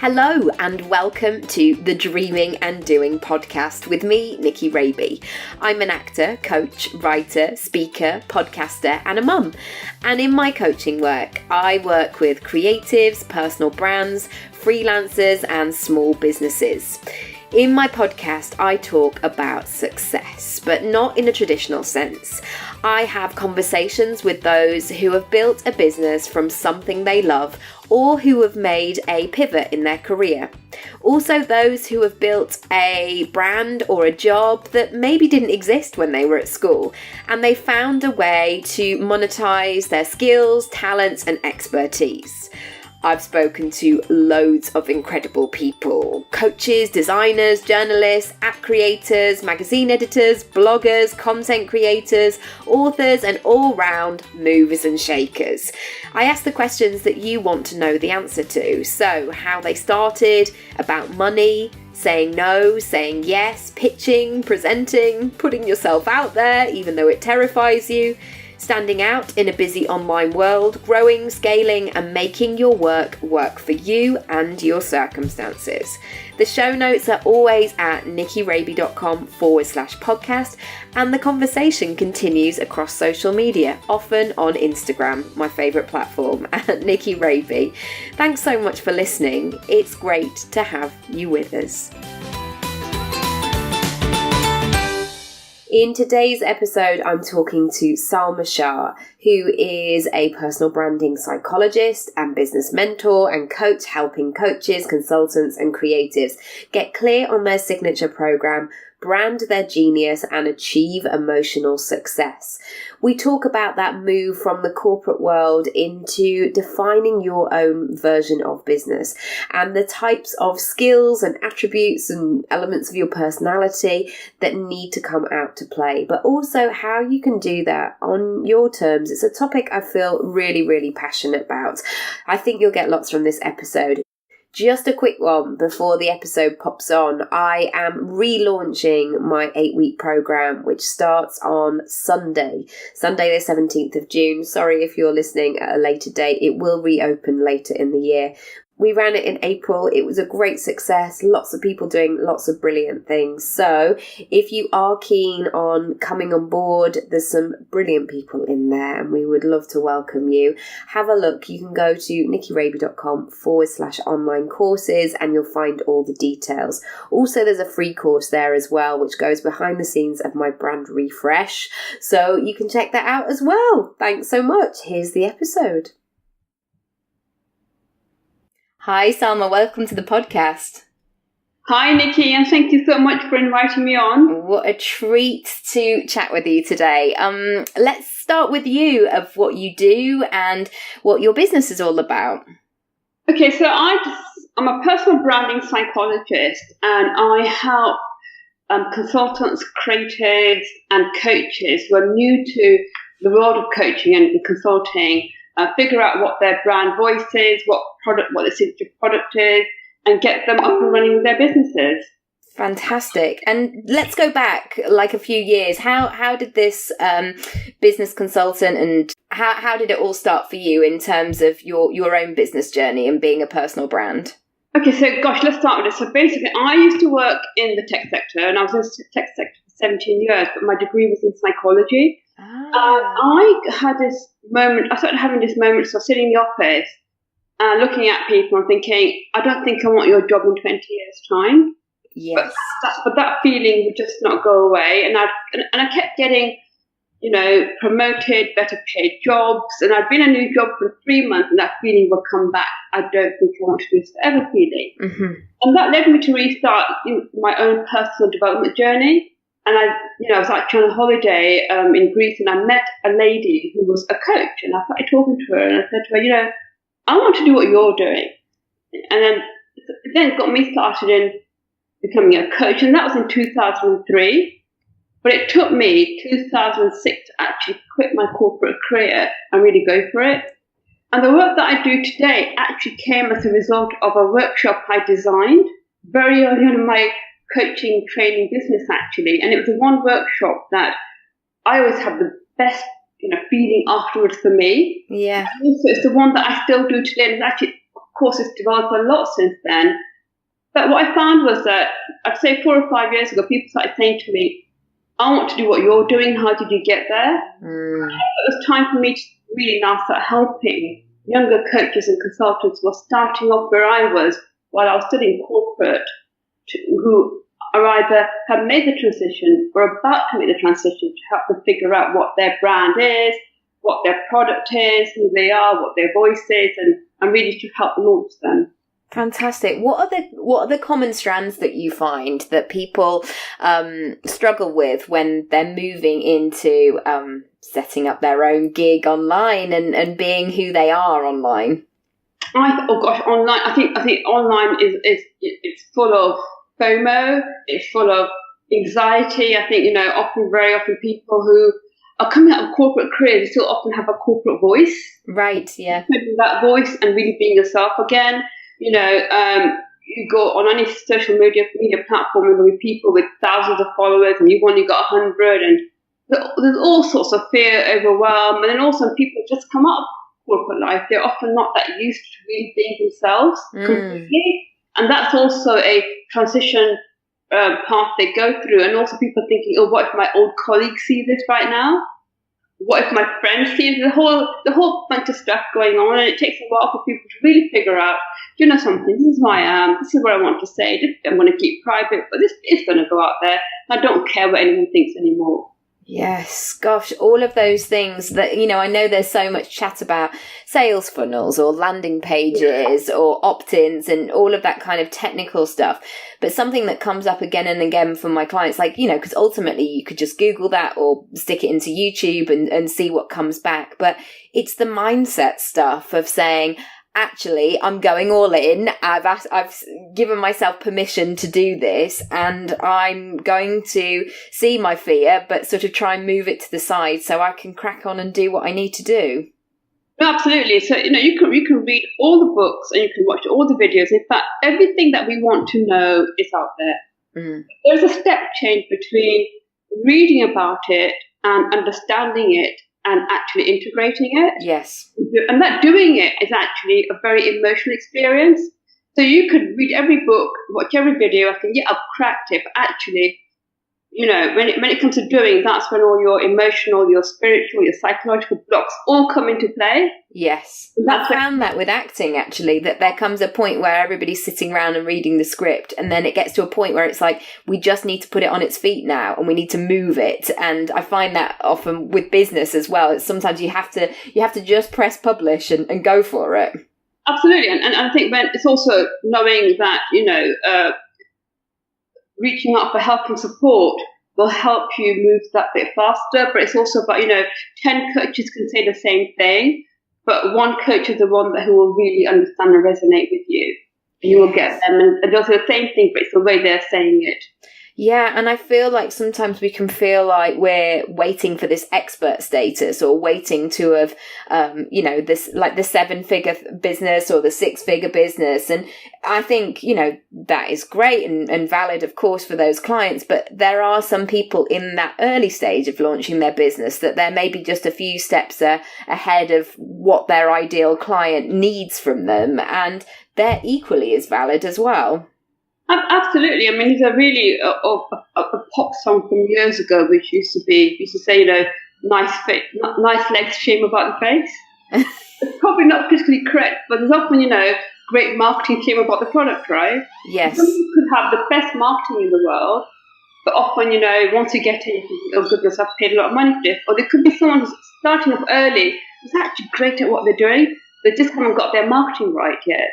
Hello and welcome to the Dreaming and Doing podcast with me, Nicky Raby. I'm an actor, coach, writer, speaker, podcaster and a mum. And in my coaching work, I work with creatives, personal brands, freelancers and small businesses. In my podcast, I talk about success, but not in a traditional sense. I have conversations with those who have built a business from something they love or who have made a pivot in their career. Also those who have built a brand or a job that maybe didn't exist when they were at school, and they found a way to monetize their skills, talents and expertise. I've spoken to loads of incredible people, coaches, designers, journalists, app creators, magazine editors, bloggers, content creators, authors, and all-round movers and shakers. I ask the questions that you want to know the answer to. So how they started, about money, saying no, saying yes, pitching, presenting, putting yourself out there even though it terrifies you, standing out in a busy online world, growing, scaling and making your work for you and your circumstances. The show notes are always at nickyraby.com/podcast and the conversation continues across social media, often on Instagram, my favourite platform, at Nicky Raby. Thanks so much for listening. It's great to have you with us. In today's episode, I'm talking to Salma Shah, who is a personal branding psychologist and business mentor and coach, helping coaches, consultants and creatives get clear on their signature program, brand their genius and achieve emotional success. We talk about that move from the corporate world into defining your own version of business and the types of skills and attributes and elements of your personality that need to come out to play, but also how you can do that on your terms. It's a topic I feel really, really passionate about. I think you'll get lots from this episode. Just a quick one before the episode pops on. I am relaunching my 8-week program, which starts on Sunday the 17th of June. Sorry if you're listening at a later date. It will reopen later in the year. We ran it in April. It was a great success. Lots of people doing lots of brilliant things. So if you are keen on coming on board, there's some brilliant people in there and we would love to welcome you. Have a look. You can go to nickyraby.com/online courses and you'll find all the details. Also, there's a free course there as well, which goes behind the scenes of my brand refresh. So you can check that out as well. Thanks so much. Here's the episode. Hi, Salma. Welcome to the podcast. Hi, Nikki, and thank you so much for inviting me on. What a treat to chat with you today. Let's start with you of what you do and what your business is all about. Okay, so I'm a personal branding psychologist, and I help consultants, creatives, and coaches who are new to the world of coaching and consulting figure out what their brand voice is, what the signature product is, and get them up and running with their businesses. Fantastic. And let's go back like a few years. How did this business consultant and how did it all start for you in terms of your own business journey and being a personal brand? Okay, so let's start with this. So basically, I used to work in the tech sector, and I was in the tech sector for 17 years, but my degree was in psychology. I had this moment, I started having this moment, so sitting in the office and looking at people and thinking, I don't think I want your job in 20 years' time. Yes. But that feeling would just not go away. And I kept getting, promoted, better paid jobs. And I'd been in a new job for 3 months and that feeling would come back. I don't think I want to do this forever feeling. Mm-hmm. And that led me to restart my own personal development journey. And I was actually on a holiday in Greece, and I met a lady who was a coach, and I started talking to her, and I said to her, I want to do what you're doing. And then it got me started in becoming a coach, and that was in 2003. But it took me 2006 to actually quit my corporate career and really go for it. And the work that I do today actually came as a result of a workshop I designed very early on in my coaching training business, actually. And it was the one workshop that I always have the best feeling afterwards for me. Yeah. So it's the one that I still do today. And it's actually course, it's developed a lot since then. But what I found was that, I'd say 4 or 5 years ago, people started saying to me, I want to do what you're doing. How did you get there? It was time for me to really now start helping younger coaches and consultants who are starting off where I was while I was still in corporate, who are either have made the transition or about to make the transition, to help them figure out what their brand is, what their product is, who they are, what their voice is, and really to help launch them. Fantastic. What are the common strands that you find that people struggle with when they're moving into setting up their own gig online and being who they are online? Online. I think online is it's full of FOMO. It's full of anxiety. I think very often people who are coming out of corporate careers still often have a corporate voice. Right. Yeah. That voice and really being yourself again. You go on any social media platform and there'll be people with thousands of followers and you've only got 100, and there's all sorts of fear, overwhelm, and then also people just come out of corporate life. They're often not that used to really being themselves completely, and that's also a transition path they go through. And also people thinking, oh, what if my old colleagues see this right now? What if my friends see the whole bunch of stuff going on? And it takes a while for people to really figure out, do you know something? This is who I am. This is what I want to say. I'm going to keep private, but this is going to go out there. I don't care what anyone thinks anymore. Yes, gosh, all of those things that, I know there's so much chat about sales funnels or landing pages or opt-ins and all of that kind of technical stuff. But something that comes up again and again from my clients, like, because ultimately you could just Google that or stick it into YouTube and see what comes back. But it's the mindset stuff of saying, actually, I'm going all in. I've given myself permission to do this, and I'm going to see my fear, but sort of try and move it to the side so I can crack on and do what I need to do. Absolutely. So you can read all the books and you can watch all the videos. In fact, everything that we want to know is out there. There's a step change between reading about it and understanding it and actually integrating it. Yes. And that doing it is actually a very emotional experience. So you could read every book, watch every video, I think, yeah, I've cracked it, but actually, when it comes to doing, that's when all your emotional, your spiritual, your psychological blocks all come into play. Yes. I found that with acting, actually, that there comes a point where everybody's sitting around and reading the script, and then it gets to a point where it's like, we just need to put it on its feet now, and we need to move it. And I find that often with business as well. It's sometimes you have to just press publish and go for it. Absolutely. And I think when it's also knowing that, reaching out for help and support will help you move that bit faster. But it's also about, 10 coaches can say the same thing, but one coach is the one who will really understand and resonate with you. And you will get them. And they'll say the same thing, but it's the way they're saying it. Yeah, and I feel like sometimes we can feel like we're waiting for this expert status or waiting to have, this like the 7-figure business or the 6-figure business. And I think, that is great and valid, of course, for those clients. But there are some people in that early stage of launching their business that they're maybe just a few steps ahead of what their ideal client needs from them. And they're equally as valid as well. Absolutely. I mean, there's a really a pop song from years ago which used to say, nice legs, shame about the face. It's probably not politically correct, but there's often, great marketing, shame about the product, right? Yes. Some people could have the best marketing in the world, but often, once you get in, you think, oh goodness, I've paid a lot of money for this. Or there could be someone who's starting off early who's actually great at what they're doing, they just haven't got their marketing right yet.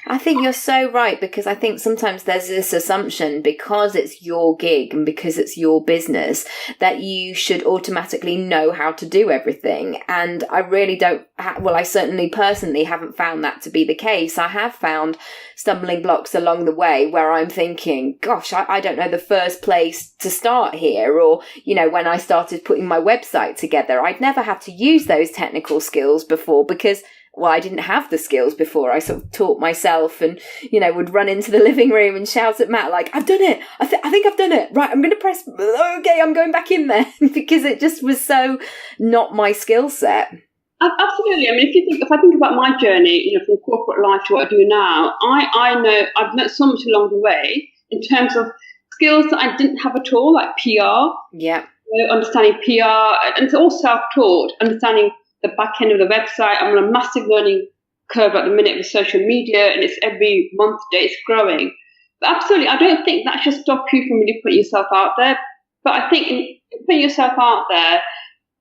I think you're so right, because I think sometimes there's this assumption, because it's your gig and because it's your business, that you should automatically know how to do everything. And I really don't, I certainly personally haven't found that to be the case. I have found stumbling blocks along the way where I'm thinking, gosh, I don't know the first place to start here. Or, when I started putting my website together, I'd never had to use those technical skills before because I didn't have the skills before. I sort of taught myself and, would run into the living room and shout at Matt, like, I've done it. I think I've done it. Right, I'm going to press, okay, I'm going back in there because it just was so not my skill set. Absolutely. I mean, if I think about my journey, from corporate life to what I do now, I know I've learned so much along the way in terms of skills that I didn't have at all, like PR. Yeah. Understanding PR, and it's all self-taught. Understanding the back end of the website. I'm on a massive learning curve at the minute with social media, and it's every month day it's growing. But absolutely, I don't think that should stop you from really putting yourself out there. But I think in putting yourself out there,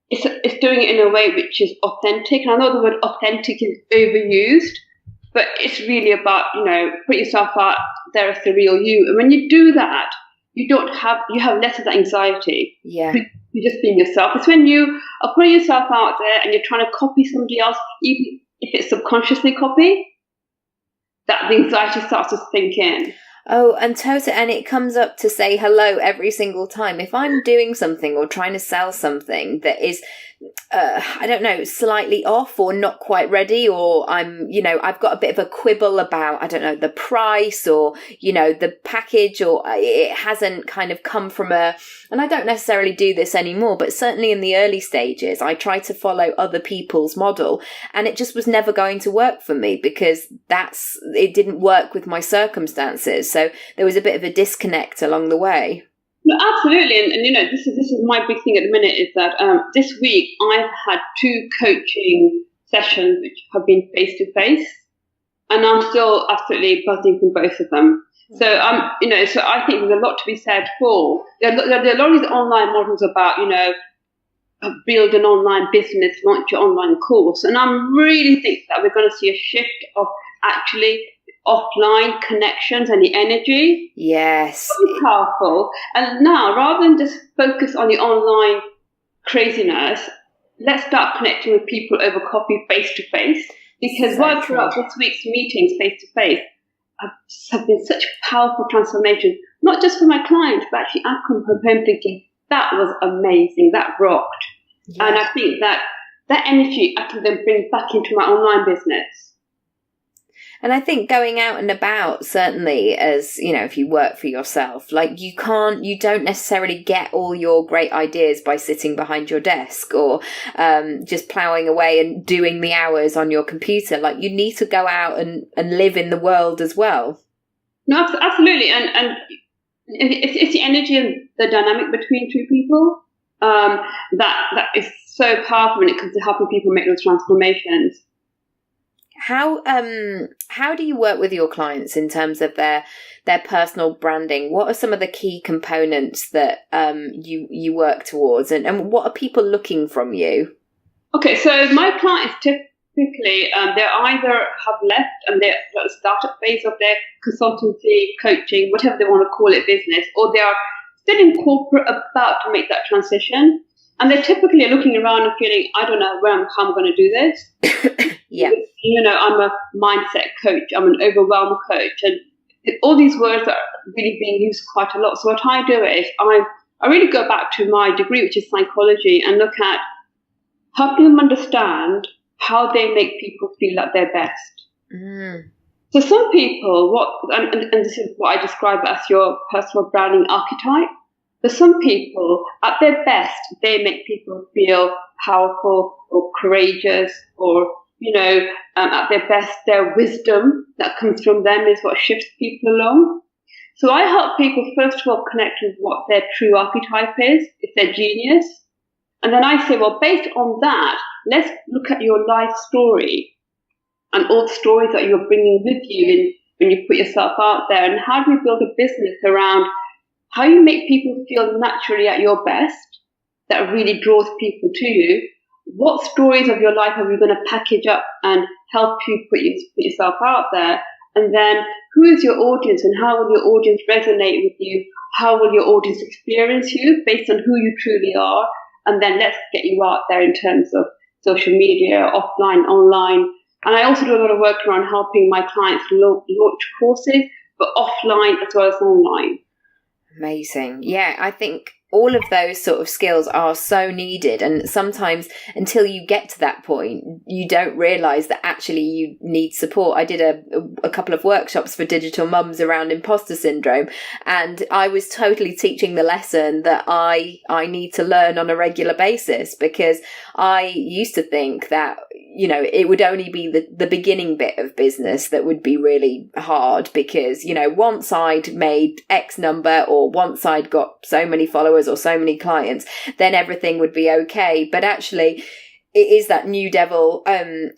it's doing it in a way which is authentic. And I know the word authentic is overused, but it's really about, put yourself out there as the real you. And when you do that, you have less of that anxiety. Yeah. You're just being yourself. It's when you are putting yourself out there and you're trying to copy somebody else, even if it's subconsciously copy, that the anxiety starts to sink in. Oh, and it comes up to say hello every single time. If I'm doing something or trying to sell something that is, I don't know, slightly off or not quite ready, or I've got a bit of a quibble about, I don't know, the price or, the package, or it hasn't kind of come from and I don't necessarily do this anymore, but certainly in the early stages, I tried to follow other people's model, and it just was never going to work for me because it didn't work with my circumstances. So there was a bit of a disconnect along the way. No, absolutely, and this is my big thing at the minute is that this week I've had 2 coaching sessions which have been face to face, and I'm still absolutely buzzing from both of them. So so I think there's a lot to be said for. There are a lot of these online models about build an online business, launch your online course, and I really think that we're going to see a shift of actually offline connections and the energy. Yes. So powerful. And now, rather than just focus on the online craziness, let's start connecting with people over coffee face to face. Because right throughout this week's meetings face to face have been such powerful transformation, not just for my clients, but actually I've come home thinking, that was amazing, that rocked. Yeah. And I think that energy I can then bring back into my online business. And I think going out and about, certainly as, if you work for yourself, like you don't necessarily get all your great ideas by sitting behind your desk or just ploughing away and doing the hours on your computer. Like you need to go out and live in the world as well. No, absolutely. And it's the energy and the dynamic between 2 people that is so powerful when it comes to helping people make those transformations. How do you work with your clients in terms of their personal branding? What are some of the key components that you work towards, and what are people looking from you? Okay, so my clients typically they either have left and they're at the startup phase of their consultancy, coaching, whatever they want to call it, business, or they are still in corporate about to make that transition. And they typically are looking around and feeling, I don't know how I'm going to do this. Yeah. I'm a mindset coach. I'm an overwhelm coach. And all these words are really being used quite a lot. So what I do is I really go back to my degree, which is psychology, and look at helping them understand how they make people feel at their best. Mm. So some people, and this is what I describe as your personal branding archetype. For some people, at their best, they make people feel powerful or courageous, or, at their best, their wisdom that comes from them is what shifts people along. So I help people, first of all, connect with what their true archetype is, it's their genius. And then I say, well, based on that, let's look at your life story and all the stories that you're bringing with you when you put yourself out there, and how do we build a business around how you make people feel naturally at your best that really draws people to you. What stories of your life are we going to package up and help you put yourself out there? And then who is your audience, and how will your audience resonate with you? How will your audience experience you based on who you truly are? And then let's get you out there in terms of social media, offline, online. And I also do a lot of work around helping my clients launch courses, but offline as well as online. Amazing. Yeah, I think all of those sort of skills are so needed. And sometimes until you get to that point, you don't realise that actually you need support. I did a couple of workshops for digital mums around imposter syndrome, and I was totally teaching the lesson that I need to learn on a regular basis, because I used to think that, you know, it would only be the beginning bit of business that would be really hard, because, you know, once I'd made X number, or once I'd got so many followers or so many clients, then everything would be okay. But actually, it is that new level,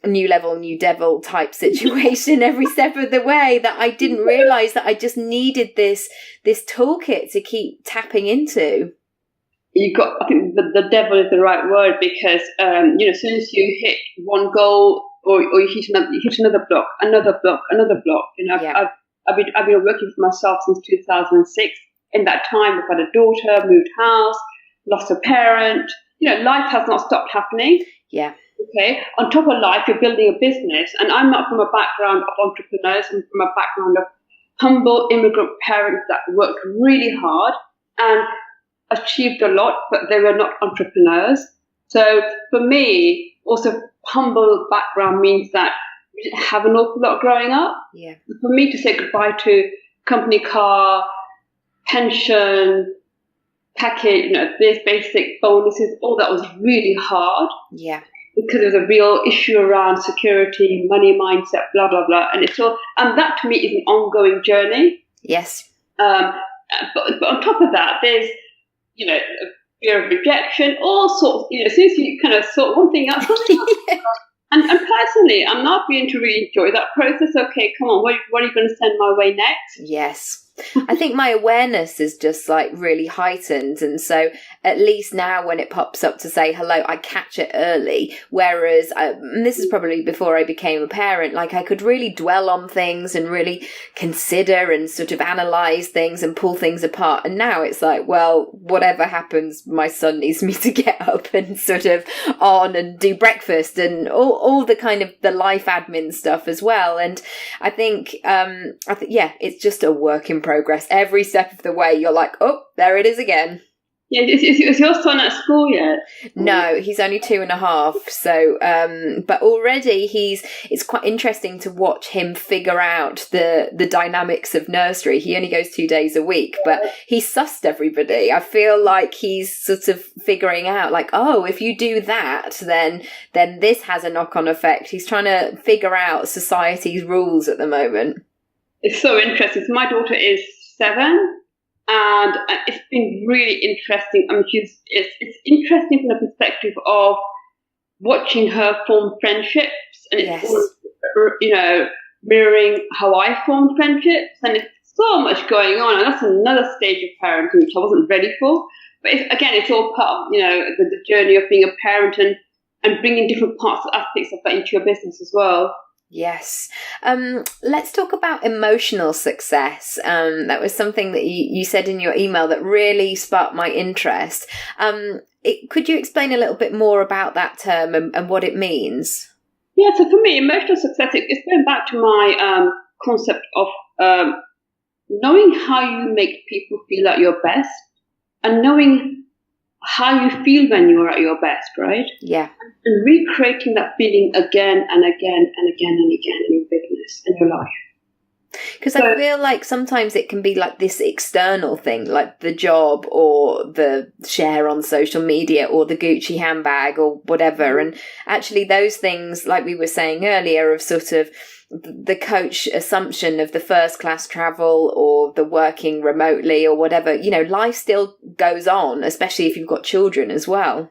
new devil type situation every step of the way, that I didn't realise that I just needed this toolkit to keep tapping into. I think the devil is the right word, because, you know, as soon as you hit one goal, or you hit another block, you know, Yeah. I've been working for myself since 2006. In that time, I've had a daughter, moved house, lost a parent. You know, life has not stopped happening. Yeah. Okay. On top of life, you're building a business. And I'm not from a background of entrepreneurs. I'm from a background of humble immigrant parents that worked really hard and achieved a lot, but they were not entrepreneurs. So for me, also humble background means that we didn't have an awful lot growing up. Yeah. For me to say goodbye to company car, pension, package, you know, this basic bonuses, all that was really hard. Yeah. Because there's a real issue around security, money mindset, blah, blah, blah. And that to me is an ongoing journey. Yes. But on top of that, there's, you know, fear of rejection, all sorts, you know, as soon as you kind of sort one thing out, something else. Yeah. And personally, I'm not beginning to really enjoy that process. Okay, come on, what are you going to send my way next? Yes. I think my awareness is just like really heightened. And so at least now when it pops up to say hello, I catch it early. Whereas, and this is probably before I became a parent, like I could really dwell on things and really consider and sort of analyse things and pull things apart. And now it's like, well, whatever happens, my son needs me to get up and sort of on and do breakfast and all the kind of the life admin stuff as well. And I think, yeah, it's just a work in progress. Every step of the way, you're like, oh, there it is again. Yeah, is your son at school yet? No, he's only 2.5. So, but already it's quite interesting to watch him figure out the dynamics of nursery. He only goes 2 days a week, but he's sussed everybody. I feel like he's sort of figuring out like, oh, if you do that, then this has a knock-on effect. He's trying to figure out society's rules at the moment. It's so interesting. So my daughter is 7. And it's been really interesting. I mean, it's interesting from the perspective of watching her form friendships, and it's all, you know, mirroring how I formed friendships, and it's so much going on, and that's another stage of parenting which I wasn't ready for. But it's all part of, you know, the journey of being a parent and bringing different parts and aspects of that into your business as well. Yes. Let's talk about emotional success. That was something that you said in your email that really sparked my interest. Could you explain a little bit more about that term and what it means? Yeah, so for me, emotional success, it's going back to my concept of knowing how you make people feel at your best and knowing how you feel when you are at your best, right? Yeah. And recreating that feeling again and again and again and again in your business and your life. Because I feel like sometimes it can be like this external thing, like the job or the share on social media or the Gucci handbag or whatever. And actually those things, like we were saying earlier, of sort of the coach assumption of the first class travel or the working remotely or whatever, you know, life still goes on, especially if you've got children as well.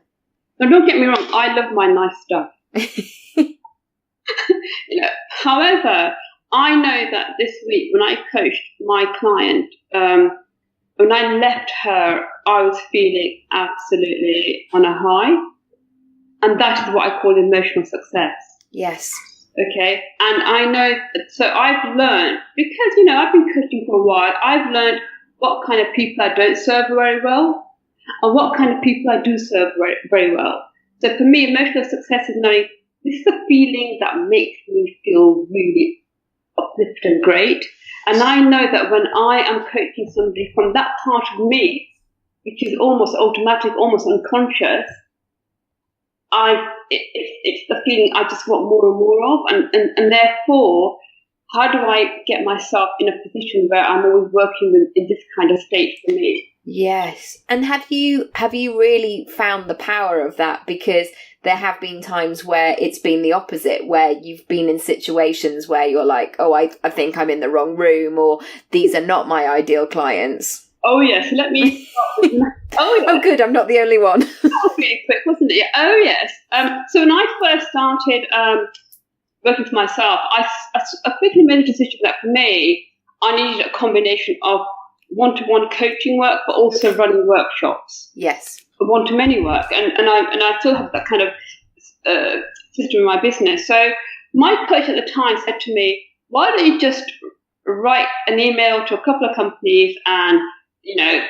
Now, don't get me wrong, I love my nice stuff. You know, however, I know that this week when I coached my client, when I left her, I was feeling absolutely on a high. And that is what I call emotional success. Yes. Okay. And I know, so I've learned, because, you know, I've been coaching for a while, I've learned what kind of people I don't serve very well and what kind of people I do serve very, very well. So for me, emotional success is knowing this is a feeling that makes me feel really uplifted and great. And I know that when I am coaching somebody from that part of me, which is almost automatic, almost unconscious, it's the feeling I just want more and more of, and therefore, how do I get myself in a position where I'm always working in this kind of state for me? Yes. And have you really found the power of that? Because there have been times where it's been the opposite, where you've been in situations where you're like, oh, I think I'm in the wrong room, or these are not my ideal clients. Oh, yes. Let me start with Oh, good. I'm not the only one. That was really quick, wasn't it? Oh, yes. So when I first started working for myself, I quickly made a decision that for me, I needed a combination of one-to-one coaching work, but also running workshops. Yes. One-to-many work, and I still have that kind of system in my business. So my coach at the time said to me, "Why don't you just write an email to a couple of companies and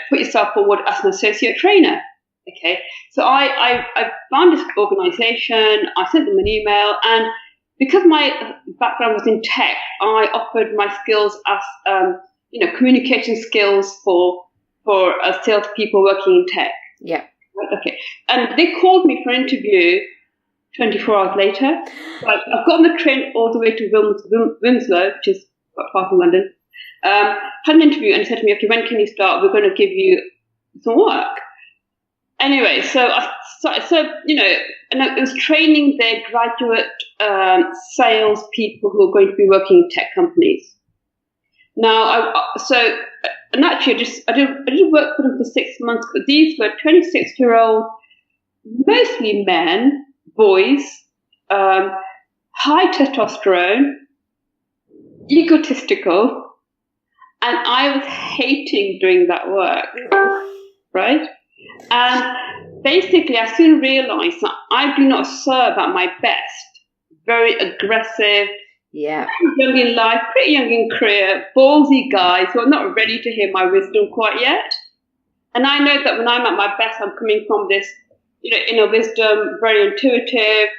put yourself forward as an associate trainer?" Okay, so I found this organisation. I sent them an email, and because my background was in tech, I offered my skills as communication skills for salespeople working in tech. Yeah. Okay. And they called me for an interview 24 hours later. So I've got on the train all the way to Winslow, which is quite far from London. Had an interview and said to me, "Okay, when can you start? We're going to give you some work." Anyway, so I started, and I was training their graduate sales people who are going to be working in tech companies. Now, and actually, I did work for them for 6 months, but these were 26-year-old, mostly men, boys, high testosterone, egotistical, and I was hating doing that work, right? And basically, I soon realised that I do not serve at my best. Very aggressive. Yeah. Young in life, pretty young in career, ballsy guys who are not ready to hear my wisdom quite yet. And I know that when I'm at my best, I'm coming from this, inner wisdom, very intuitive,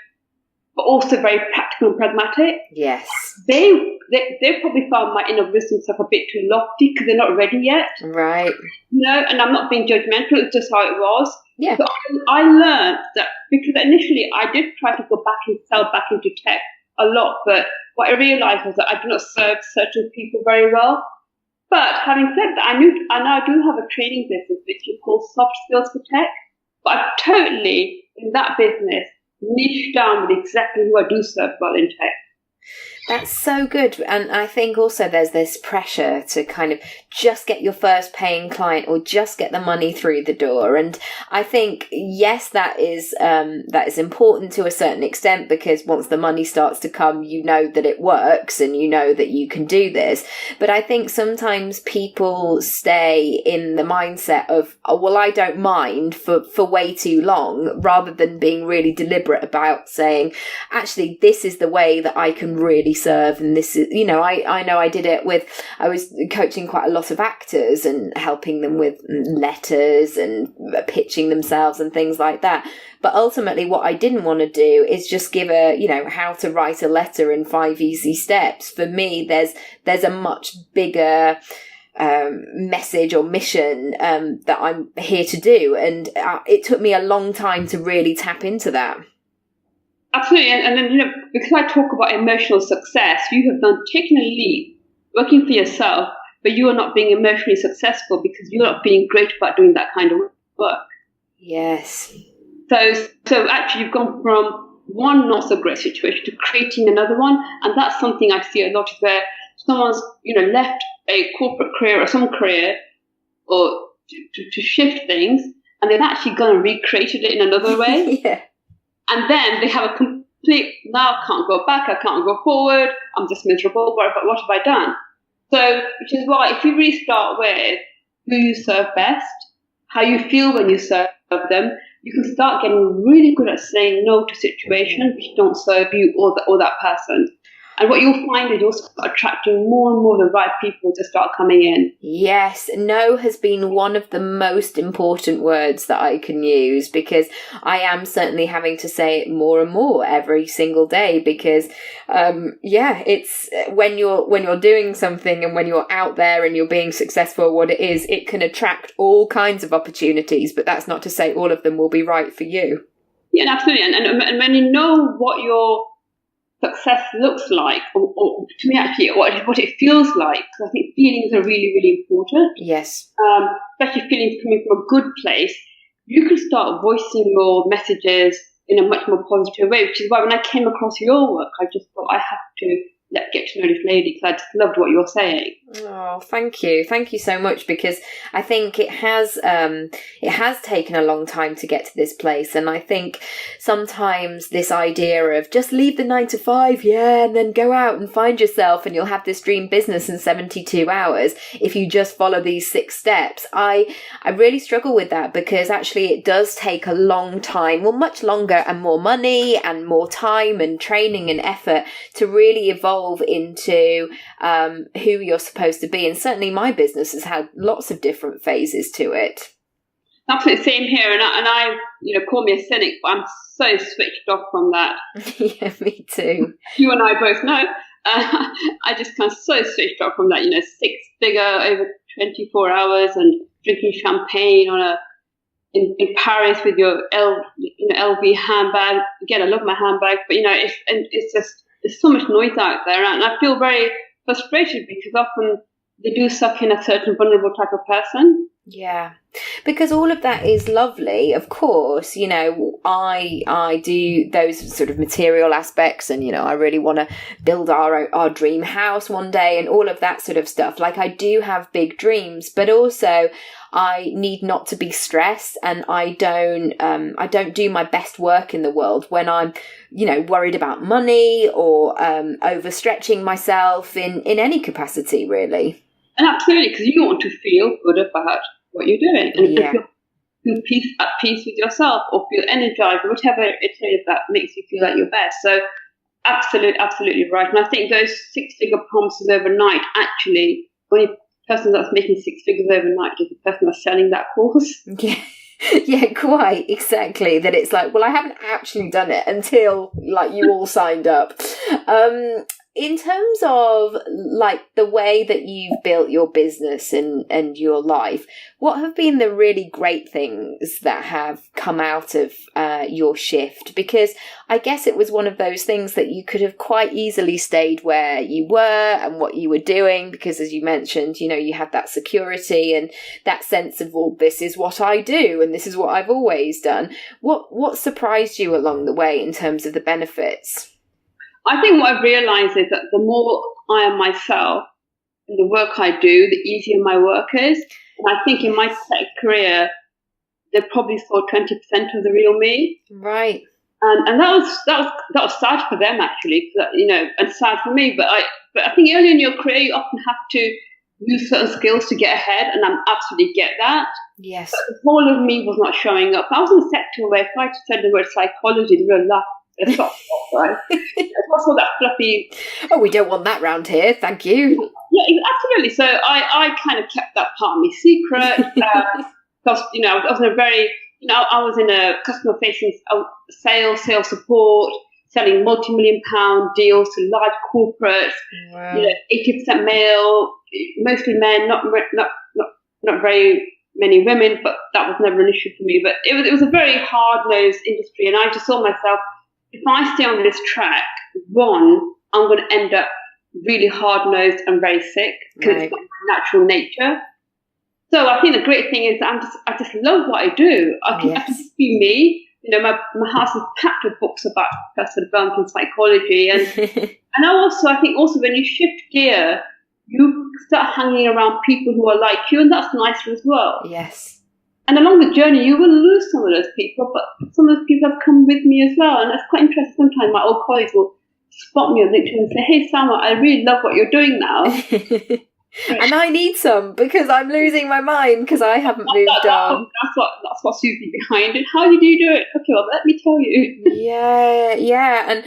but also very practical and pragmatic. Yes. They probably found my inner wisdom stuff a bit too lofty because they're not ready yet. Right. And I'm not being judgmental, it's just how it was. Yeah. So I learned that because initially I did try to go back and sell back into tech a lot, but what I realised was that I do not serve certain people very well. But having said that, I now do have a training business which is called Soft Skills for Tech. But I've totally, in that business, niched down with exactly who I do serve well in tech. That's so good. And I think also there's this pressure to kind of just get your first paying client or just get the money through the door. And I think, yes, that is important to a certain extent, because once the money starts to come, you know that it works and you know that you can do this. But I think sometimes people stay in the mindset of, oh, well, I don't mind for way too long, rather than being really deliberate about saying, actually, this is the way that I can really serve. And this is, I know I did it I was coaching quite a lot of actors and helping them with letters and pitching themselves and things like that. But ultimately what I didn't want to do is just give how to write a letter in 5 easy steps. For me, there's a much bigger message or mission that I'm here to do. And it took me a long time to really tap into that. Absolutely, and then because I talk about emotional success, you have taken a leap, working for yourself, but you are not being emotionally successful because you're not feeling great about doing that kind of work. Yes. So actually, you've gone from one not so great situation to creating another one, and that's something I see a lot, is where someone's left a corporate career or some career, or to shift things, and they've actually gone and recreated it in another way. Yeah. And then they have a complete, now I can't go back, I can't go forward, I'm just miserable, what have I done? So, which is why if you really start with who you serve best, how you feel when you serve them, you can start getting really good at saying no to situations which don't serve you or that person. And what you'll find is you'll start attracting more and more of the right people to start coming in. Yes, no has been one of the most important words that I can use, because I am certainly having to say it more and more every single day, because it's when you're doing something and when you're out there and you're being successful at what it is, it can attract all kinds of opportunities, but that's not to say all of them will be right for you. Yeah, absolutely. And when you know what your success looks like, or to me actually what it feels like, because I think feelings are really, really important. Yes. Especially feelings coming from a good place, you can start voicing your messages in a much more positive way, which is why when I came across your work, I just thought I have to get to know this lady, because I just loved what you're saying. Oh, thank you so much, because I think it has taken a long time to get to this place, and I think sometimes this idea of just leave the 9 to 5, and then go out and find yourself and you'll have this dream business in 72 hours if you just follow these 6 steps. I really struggle with that, because actually it does take a long time, well, much longer, and more money and more time and training and effort to really evolve into who you're supposed to be. And certainly my business has had lots of different phases to it. Absolutely, same here. And I call me a cynic, but I'm so switched off from that. Yeah, me too. You and I both know. I just kind of so switched off from that. 6-figure over 24 hours and drinking champagne in Paris with your LV handbag. Again, I love my handbag, but it's just, there's so much noise out there, and I feel very frustrated, because often they do suck in a certain vulnerable type of person. Yeah, because all of that is lovely, of course. I do those sort of material aspects, and I really want to build our dream house one day and all of that sort of stuff. Like, I do have big dreams, but also I need not to be stressed, and I don't do my best work in the world when I'm worried about money or overstretching myself in any capacity, really. And absolutely, because you want to feel good about what you're doing, and feel at peace with yourself, or feel energized, or whatever it is that makes you feel like your best. So absolutely right. And I think those 6-figure promises overnight, actually, only person that's making 6 figures overnight is the person that's selling that course. Yeah, quite exactly. That it's like, well, I haven't actually done it until you all signed up. In terms of the way that you've built your business and your life, what have been the really great things that have come out of your shift? Because I guess it was one of those things that you could have quite easily stayed where you were and what you were doing, because as you mentioned, you had that security and that sense of, well, this is what I do and this is what I've always done. What surprised you along the way in terms of the benefits? I think what I've realised is that the more I am myself in the work I do, the easier my work is. And I think in my tech career, they probably saw 20% of the real me. Right. And that was sad for them, actually, and sad for me. But I think early in your career, you often have to use certain skills to get ahead, and I absolutely get that. Yes. But the whole of me was not showing up. I was in a sector where if I said the word psychology, they would laugh. It's not right. What's all that fluffy? Oh, we don't want that round here. Thank you. Yeah, absolutely. So I kind of kept that part of me secret because I was in a very I was in a customer facing sales support, selling multi-million-pound deals to large corporates. Wow. 80% male, mostly men, not very many women, but that was never an issue for me. But it was a very hard-nosed industry, and I just saw myself, if I stay on this track, one, I'm going to end up really hard-nosed and very sick, because it's not my natural nature. So I think the great thing is I just love what I do. I can just be me. My house is packed with books about personal development and psychology, and I think when you shift gear, you start hanging around people who are like you, and that's nicer as well. Yes. And along the journey, you will lose some of those people, but some of those people have come with me as well. And it's quite interesting. Sometimes my old colleagues will spot me on LinkedIn and say, "Hey, Salma, I really love what you're doing now." And I need some because I'm losing my mind because I haven't moved on. That's what's usually behind it. How did you do it? Okay, well, let me tell you. Yeah. And,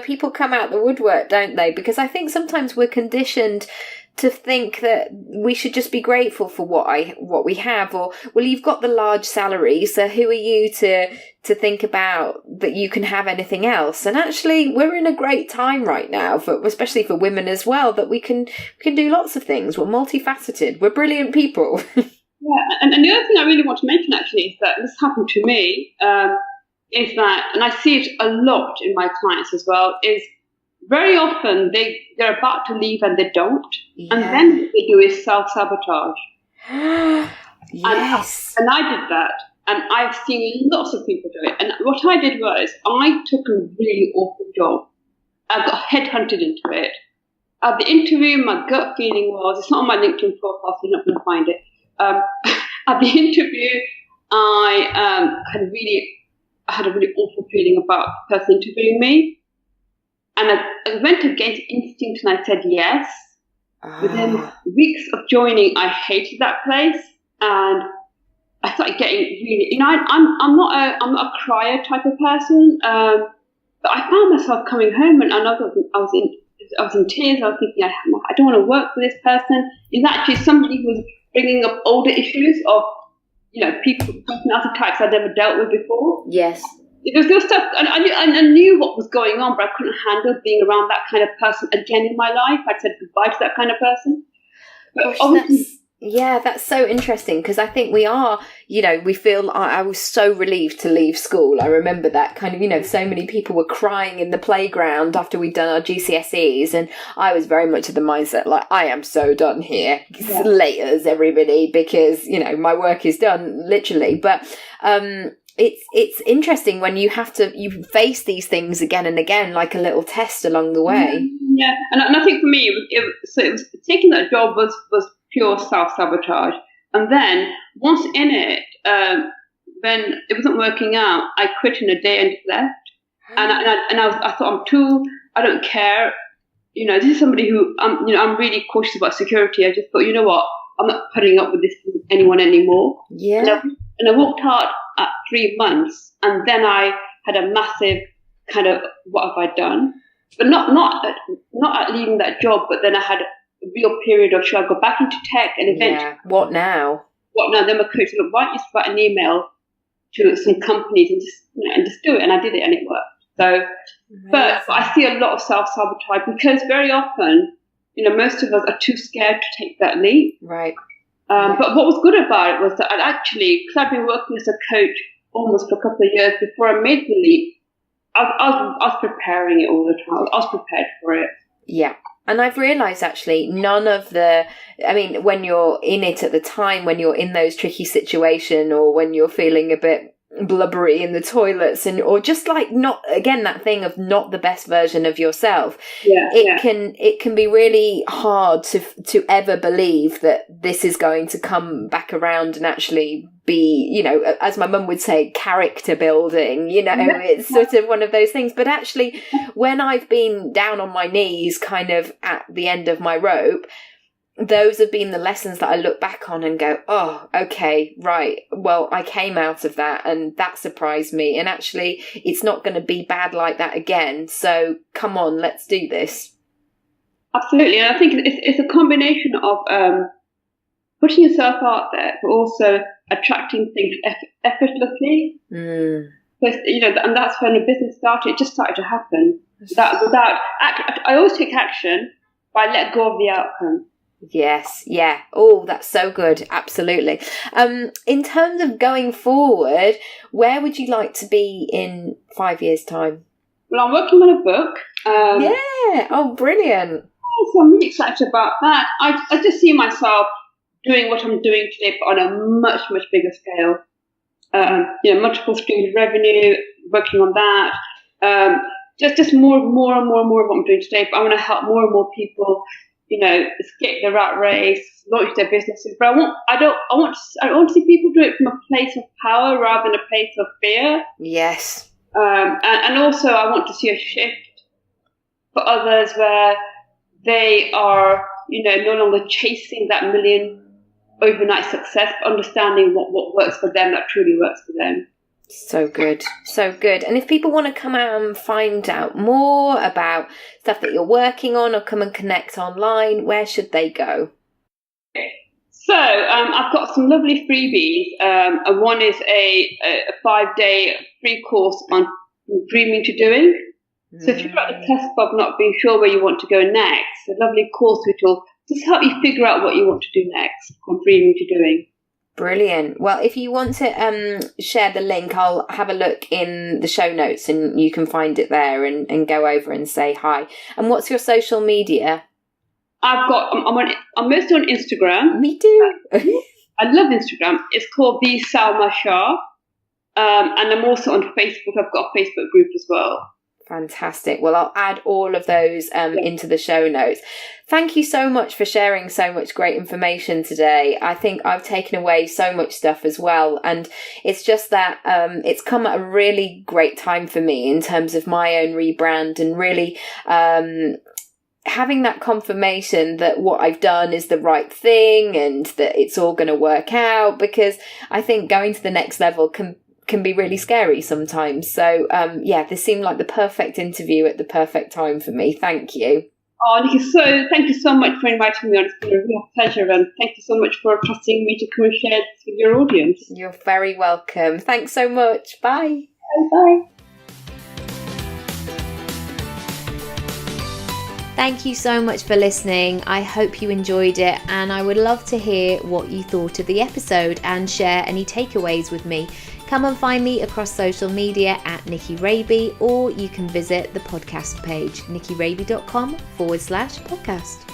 people come out the woodwork, don't they? Because I think sometimes we're conditioned to think that we should just be grateful for what we have, or, well, you've got the large salary, so who are you to think about that you can have anything else? And actually, we're in a great time right now, especially for women as well, that we can do lots of things. We're multifaceted. We're brilliant people. Yeah, and the other thing I really want to mention actually is that this happened to me, is that, and I see it a lot in my clients as well, is very often they're about to leave and they don't. Yeah. And then what they do is self-sabotage. Yes. And I did that. And I've seen lots of people do it. And what I did was I took a really awful job. I got headhunted into it. At the interview, my gut feeling was, it's not on my LinkedIn profile, so you're not going to find it. At the interview, I had a really awful feeling about the person interviewing me. And I went against instinct and I said yes. Within weeks of joining, I hated that place, and I started getting really. I'm not a crier type of person, but I found myself coming home and I was in tears. I was thinking, I don't want to work for this person. It's actually somebody who was bringing up older issues of, people, personality types I'd never dealt with before. Yes. There was stuff, and I knew what was going on, but I couldn't handle being around that kind of person again in my life. I'd said goodbye to that kind of person. Gosh, that's so interesting, because I think we are, we feel, I was so relieved to leave school. I remember that kind of, so many people were crying in the playground after we'd done our GCSEs, and I was very much of the mindset, like, I am so done here. Yeah. Laters, everybody, because, my work is done, literally. But, it's interesting when you face these things again and again, like a little test along the way. Yeah, and I think for me, it was taking that job was pure self-sabotage. And then once in it, when it wasn't working out, I quit in a day and just left. And I thought, I don't care. This is somebody who I'm really cautious about security. I just thought, you know what, I'm not putting up with this from anyone anymore. Yeah. And I walked out at 3 months, and then I had a massive kind of, what have I done? But not at leaving that job, but then I had a real period of, should I go back into tech? And eventually, yeah. What now? Then my coach said, look, why don't you just write an email to some companies and just do it? And I did it, and it worked. So, but I see a lot of self-sabotage, because very often, most of us are too scared to take that leap. Right. But what was good about it was that because I'd been working as a coach almost for a couple of years before I made the leap, I was preparing it all the time. I was prepared for it. Yeah. And I've realised actually when you're in it at the time, when you're in those tricky situations, or when you're feeling a bit blubbery in the toilets, or just like not, again, that thing of not the best version of yourself, it can be really hard to ever believe that this is going to come back around and actually be, as my mum would say, character building. It's sort of one of those things. But actually, when I've been down on my knees kind of at the end of my rope, those have been the lessons that I look back on and go, oh, okay, right. Well, I came out of that, and that surprised me. And actually, it's not going to be bad like that again. So come on, let's do this. Absolutely. And I think it's a combination of putting yourself out there, but also attracting things effortlessly. Because, and that's when the business started. It just started to happen. I always take action, but I let go of the outcome. Yes, yeah. Oh, that's so good. Absolutely. In terms of going forward, where would you like to be in 5 years' time? Well, I'm working on a book. Yeah. Oh, brilliant. So I'm really excited about that. I just see myself doing what I'm doing today, but on a much, much bigger scale. Multiple streams of revenue, working on that. Just more and more of what I'm doing today. But I want to help more and more people, escape the rat race, launch their businesses. But I want to see people do it from a place of power rather than a place of fear. Yes. And also I want to see a shift for others where they are, no longer chasing that million overnight success, but understanding what works for them, that truly works for them. So good. So good. And if people want to come out and find out more about stuff that you're working on or come and connect online, where should they go? So I've got some lovely freebies. And one is a 5-day free course on dreaming to doing. So if you're at the cusp of not being sure where you want to go next, a lovely course which will just help you figure out what you want to do next on dreaming to doing. Brilliant. Well, if you want to share the link, I'll have a look in the show notes and you can find it there and go over and say hi. And what's your social media? I'm mostly on Instagram. Me too. I love Instagram. It's called the Salma Shah. And I'm also on Facebook. I've got a Facebook group as well. Fantastic. Well, I'll add all of those into the show notes. Thank you so much for sharing so much great information today. I think I've taken away so much stuff as well. And it's just that it's come at a really great time for me in terms of my own rebrand and really having that confirmation that what I've done is the right thing and that it's all going to work out, because I think going to the next level can be really scary sometimes. So this seemed like the perfect interview at the perfect time for me. Thank you. Oh, Nikki, thank you so much for inviting me on. It's been a real pleasure, and thank you so much for trusting me to come and share this with your audience. You're very welcome. Thanks so much. Bye. Bye. Thank you so much for listening. I hope you enjoyed it, and I would love to hear what you thought of the episode and share any takeaways with me. Come and find me across social media at Nicky Raby, or you can visit the podcast page, nickyraby.com/podcast.